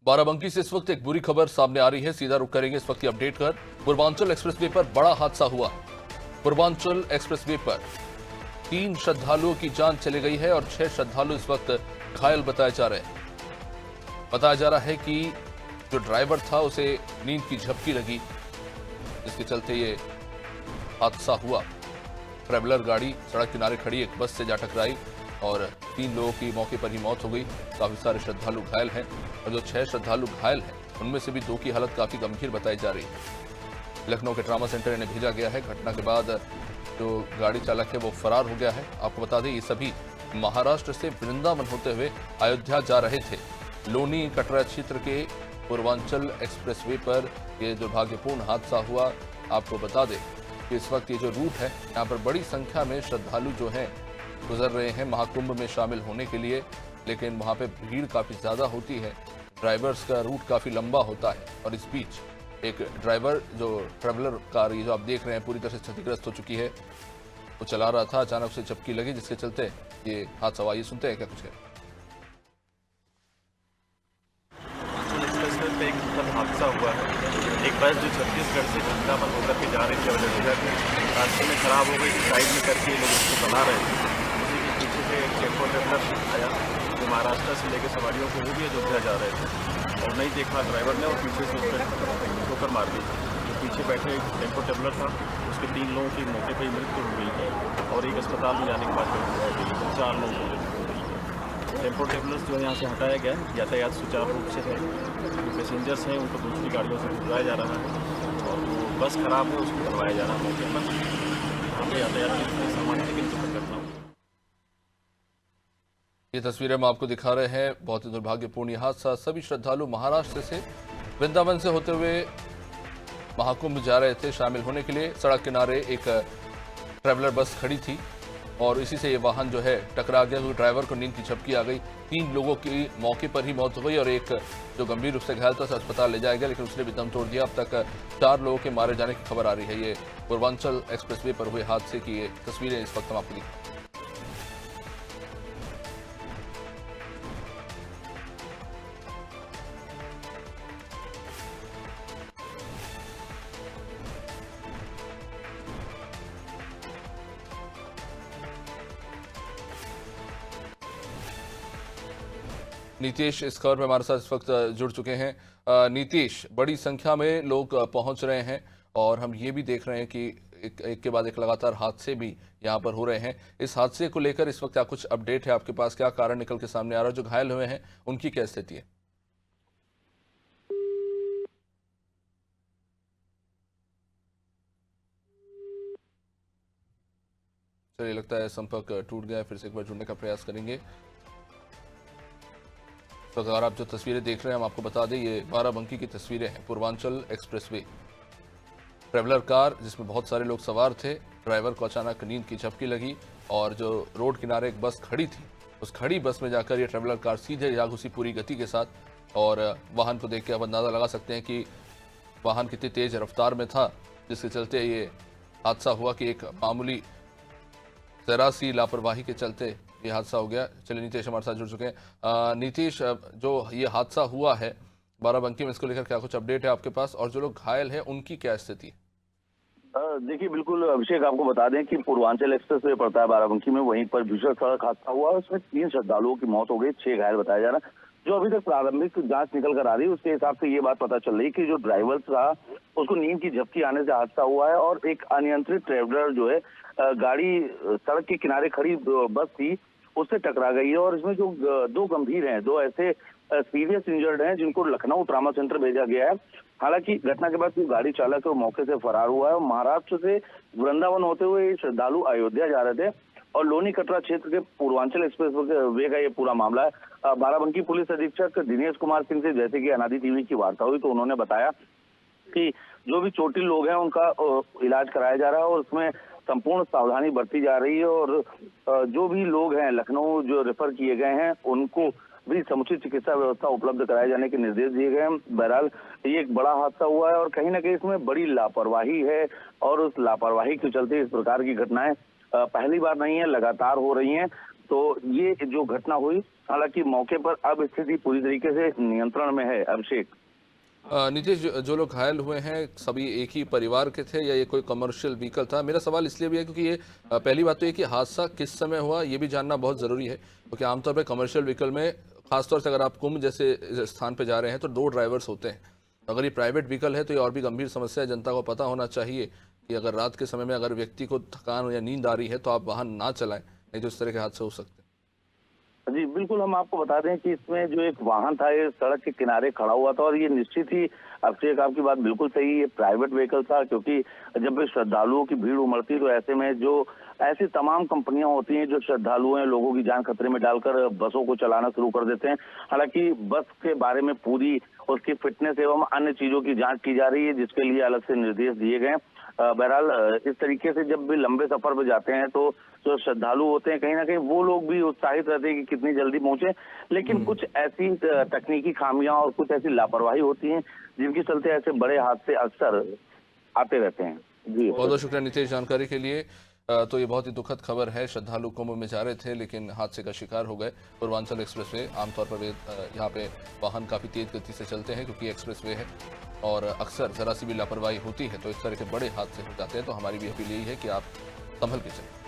बाराबंकी से इस वक्त एक बुरी खबर सामने आ रही है। सीधा रुख करेंगे इस वक्त की अपडेट कर। पूर्वांचल एक्सप्रेसवे पर बड़ा हादसा हुआ। पूर्वांचल एक्सप्रेसवे पर 3 श्रद्धालुओं की जान चली गई है और 6 श्रद्धालु इस वक्त घायल बताए जा रहे हैं। बताया जा रहा है कि जो ड्राइवर था उसे नींद की झपकी लगी, जिसके चलते ये हादसा हुआ। ट्रैवलर गाड़ी सड़क किनारे खड़ी एक बस से जा टकराई और 3 लोगों की मौके पर ही मौत हो गई। काफी सारे श्रद्धालु घायल हैं और जो 6 श्रद्धालु घायल हैं उनमें से भी 2 की हालत काफी गंभीर बताई जा रही है। लखनऊ के ट्रामा सेंटर इन्हें भेजा गया है। घटना के बाद जो गाड़ी चालक है वो फरार हो गया है। आपको बता दें ये सभी महाराष्ट्र से वृंदावन होते हुए अयोध्या जा रहे थे। लोनी कटरा क्षेत्र के पूर्वांचल एक्सप्रेसवे पर यह दुर्भाग्यपूर्ण हादसा हुआ। आपको बता दें कि इस वक्त ये जो रूट है यहाँ पर बड़ी संख्या में श्रद्धालु जो हैं गुजर रहे हैं महाकुंभ में शामिल होने के लिए, लेकिन वहाँ पे भीड़ काफ़ी ज़्यादा होती है। ड्राइवर्स का रूट काफ़ी लंबा होता है और इस बीच एक ड्राइवर जो ट्रैवलर कार ये जो आप देख रहे हैं पूरी तरह से क्षतिग्रस्त हो चुकी है, वो चला रहा था, अचानक से झपकी लगी जिसके चलते ये हादसा हुआ। ये सुनते हैं क्या कुछ है। एक्सप्रेसवे पे एक दुखद हादसा हुआ है। एक बस जो छत्तीसगढ़ से वृंदावन होकर के जा रही थी अयोध्या के रास्ते में खराब हो गई, साइड में करके लोग उसको बना रहे थे। उसी के पीछे से एक टेम्पो ट्रैवलर आया जो महाराष्ट्र से लेकर सवारियों को वो भी अयोध्या जा रहे थे और नहीं देखा ड्राइवर ने और पीछे से उस पर ठोकर मार दी। जो पीछे बैठे टेम्पो ट्रैवलर था उसके 3 लोगों की मौके पर ही मृत्यु हो गई है और एक अस्पताल में जाने के बाद मृत्यु हो गई है। 4 लोगों को टेम्पो ट्रैवलर्स जो यहाँ से हटाया गया, यातायात सुचारू रूप से है। जो पैसेंजर्स हैं उनको दूसरी गाड़ियों से भिजवाया जा रहा है और जो बस खराब है उसको करवाया जा रहा है मौके पर। यहाँ पे यातायात की सामान्य लेकिन दुखद घटना हुई। ये तस्वीरें हम आपको दिखा रहे हैं। बहुत ही दुर्भाग्यपूर्ण यह हादसा। सभी श्रद्धालु महाराष्ट्र से वृंदावन से होते हुए महाकुंभ जा रहे थे शामिल होने के लिए। सड़क किनारे एक ट्रैवलर बस खड़ी थी और इसी से ये वाहन जो है टकरा गया। तो ड्राइवर को नींद की झपकी आ गई। 3 लोगों की मौके पर ही मौत हो गई और एक जो गंभीर रूप से घायल था उसे अस्पताल ले जाया गया, लेकिन उसने भी दम तोड़ दिया। अब तक 4 लोगों के मारे जाने की खबर आ रही है। ये पूर्वांचल एक्सप्रेसवे पर हुए हादसे की ये तस्वीरें इस वक्त हम आपको दिखा। नीतीश इस खबर में हमारे साथ इस वक्त जुड़ चुके हैं। नीतीश, बड़ी संख्या में लोग पहुंच रहे हैं और हम ये भी देख रहे हैं कि एक के बाद एक लगातार हादसे भी यहां पर हो रहे हैं। इस हादसे को लेकर इस वक्त क्या कुछ अपडेट है आपके पास? क्या कारण निकल के सामने आ रहा है? जो घायल हुए हैं उनकी क्या स्थिति है? चलिए, लगता है संपर्क टूट गया। फिर से एक बार जुड़ने का प्रयास करेंगे। तो अगर आप जो तस्वीरें देख रहे हैं हम आपको बता दें, ये बाराबंकी की तस्वीरें हैं। पूर्वांचल एक्सप्रेसवे, ट्रैवलर कार जिसमें बहुत सारे लोग सवार थे। ड्राइवर को अचानक नींद की झपकी लगी और जो रोड किनारे एक बस खड़ी थी उस खड़ी बस में जाकर ये ट्रैवलर कार सीधे जा घुसी पूरी गति के साथ। और वाहन को देख के आप अंदाजा लगा सकते हैं कि वाहन कितनी तेज रफ्तार में था, जिसके चलते ये हादसा हुआ कि एक मामूली जरा सी लापरवाही के चलते ये हादसा हो गया। चलिए, नीतीश हमारे साथ जुड़ चुके हैं। नीतीश, जो ये हादसा हुआ है बाराबंकी में, इसको लेकर क्या कुछ अपडेट है आपके पास और जो लोग घायल हैं उनकी क्या स्थिति है? देखिए, बिल्कुल अभिषेक, आपको बता दें कि पूर्वांचल एक्सप्रेस वे पड़ता है बाराबंकी में, वहीं पर भीषण सड़क हादसा हुआ। उसमें 3 श्रद्धालुओं की मौत हो गई, 6 घायल बताया जा रहा है। जो अभी तक प्रारंभिक जांच निकल कर आ रही है उसके हिसाब से ये बात पता चल रही है कि जो ड्राइवर था उसको नींद की झपकी आने से हादसा हुआ है और एक अनियंत्रित ट्रैवलर जो है गाड़ी सड़क के किनारे खड़ी बस थी उससे टकरा गई है। और इसमें जो 2 गंभीर हैं, 2 ऐसे सीरियस इंजर्ड हैं जिनको लखनऊ ट्रामा सेंटर भेजा गया है। हालांकि घटना के बाद जो गाड़ी चालक है वो मौके से फरार हुआ है। महाराष्ट्र से वृंदावन होते हुए श्रद्धालु अयोध्या जा रहे थे और लोनी कटरा क्षेत्र के पूर्वांचल एक्सप्रेस वे का ये पूरा मामला है। बाराबंकी पुलिस अधीक्षक दिनेश कुमार सिंह से जैसे कि अनादि टीवी की वार्ता हुई तो उन्होंने बताया कि जो भी चोटिल लोग हैं उनका इलाज कराया जा रहा है और उसमें संपूर्ण सावधानी बरती जा रही है। और जो भी लोग हैं लखनऊ जो रेफर किए गए हैं उनको भी समुचित चिकित्सा व्यवस्था उपलब्ध कराए जाने के निर्देश दिए गए हैं। बहरहाल ये एक बड़ा हादसा हुआ है और कहीं ना कहीं इसमें बड़ी लापरवाही है और उस लापरवाही के चलते इस प्रकार की घटनाएं पहली बार नहीं है, लगातार हो रही हैं। तो ये जो घटना हुई, हालांकि मौके पर अब स्थिति पूरी तरीके से नियंत्रण में है। अभिषेक, नीतीश, जो लोग घायल हुए हैं सभी एक ही परिवार के थे या ये कोई कमर्शियल व्हीकल था? मेरा सवाल इसलिए भी है क्योंकि ये पहली बात तो ये कि हादसा किस समय हुआ ये भी जानना बहुत ज़रूरी है, क्योंकि आमतौर पर कमर्शियल व्हीकल में खासतौर से अगर आप कुंभ जैसे स्थान पर जा रहे हैं तो 2 ड्राइवर्स होते हैं। अगर ये प्राइवेट व्हीकल है तो ये और भी गंभीर समस्या है। जनता को पता होना चाहिए कि अगर रात के समय में अगर व्यक्ति को थकान या नींद आ रही है तो आप वाहन ना चलाएं, नहीं तो इस तरह के हादसे हो सकते हैं। जी बिल्कुल, हम आपको बता दें कि इसमें जो एक वाहन था ये सड़क के किनारे खड़ा हुआ था और ये निश्चित ही, अभिषेक आपकी बात बिल्कुल सही, ये प्राइवेट व्हीकल था, क्योंकि जब श्रद्धालुओं की भीड़ उमड़ती तो ऐसे में जो ऐसी तमाम कंपनियां होती हैं जो श्रद्धालुओं हैं लोगों की जान खतरे में डालकर बसों को चलाना शुरू कर देते हैं। हालांकि बस के बारे में पूरी उसकी फिटनेस एवं अन्य चीजों की जांच की जा रही है, जिसके लिए अलग से निर्देश दिए गए। बहरहाल इस तरीके से जब भी लंबे सफर पर जाते हैं तो जो श्रद्धालु होते हैं कहीं ना कहीं वो लोग भी उत्साहित रहते हैं कि कितनी जल्दी पहुंचे, लेकिन कुछ ऐसी तकनीकी खामियां और कुछ ऐसी लापरवाही होती हैं जिनके चलते ऐसे बड़े हादसे अक्सर आते रहते हैं। जी बहुत बहुत शुक्रिया नीतीश जानकारी के लिए। तो ये बहुत ही दुखद खबर है, श्रद्धालु कुंभ में जा रहे थे लेकिन हादसे का शिकार हो गए। पूर्वांचल एक्सप्रेसवे, आमतौर पर यहाँ पे वाहन काफ़ी तेज गति से चलते हैं क्योंकि एक्सप्रेसवे है और अक्सर ज़रा सी भी लापरवाही होती है तो इस तरह के बड़े हादसे हो जाते हैं। तो हमारी भी अपील यही है कि आप संभल के चलें।